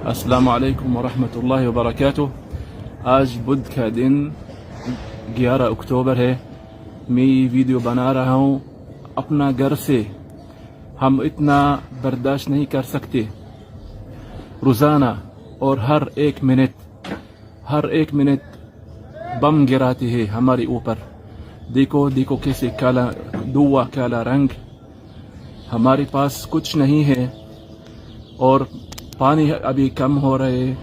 السلام علیکم ورحمۃ اللہ وبرکاتہ۔ آج بدھ کا دن 11 اکتوبر ہے۔ میں یہ ویڈیو بنا رہا ہوں اپنا گھر سے۔ ہم اتنا برداشت نہیں کر سکتے۔ روزانہ اور ہر ایک منٹ بم گراتے ہیں ہمارے اوپر۔ دیکھو کیسے کالا رنگ۔ ہمارے پاس کچھ نہیں ہے اور پانی ابھی کم ہو رہے،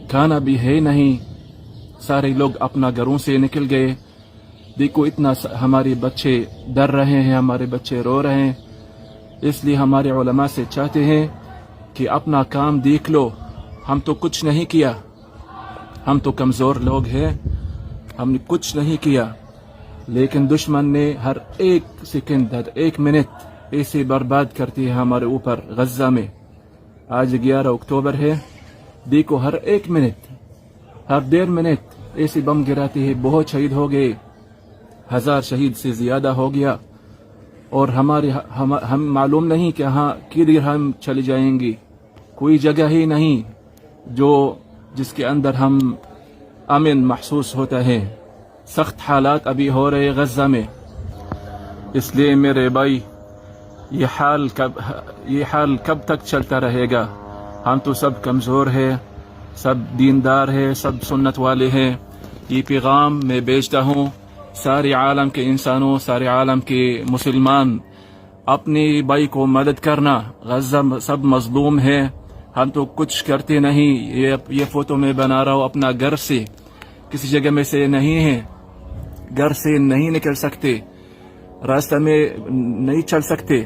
کھانا بھی ہے نہیں۔ سارے لوگ اپنا گھروں سے نکل گئے۔ دیکھو اتنا ہمارے بچے ڈر رہے ہیں، ہمارے بچے رو رہے ہیں۔ اس لیے ہمارے علماء سے چاہتے ہیں کہ اپنا کام دیکھ لو۔ ہم تو کچھ نہیں کیا، ہم تو کمزور لوگ ہیں، ہم نے کچھ نہیں کیا، لیکن دشمن نے ہر ایک سیکنڈ، ہر ایک منٹ ایسے برباد کرتی ہے ہمارے اوپر غزہ میں۔ آج 11 اکتوبر ہے۔ دیکھو ہر ایک منٹ، ہر 1.5 منٹ ایسے بم گراتے ہیں۔ بہت شہید ہو گئے، 1000 شہید سے زیادہ ہو گیا، اور ہم معلوم نہیں کہ کدھر ہم چلے جائیں گے۔ کوئی جگہ ہی نہیں جس کے اندر ہم امن محسوس ہوتا ہے۔ سخت حالات ابھی ہو رہے غزہ میں۔ اس لیے میرے بھائی، یہ حال کب تک چلتا رہے گا؟ ہم تو سب کمزور ہیں، سب دیندار ہیں، سب سنت والے ہیں۔ یہ پیغام میں بھیجتا ہوں سارے عالم کے انسانوں، سارے عالم کے مسلمان، اپنے بھائی کو مدد کرنا۔ غزہ سب مظلوم ہے، ہم تو کچھ کرتے نہیں۔ یہ فوٹو میں بنا رہا ہوں اپنا گھر سے، کسی جگہ میں سے نہیں ہے، گھر سے نہیں نکل سکتے، راستہ میں نہیں چل سکتے۔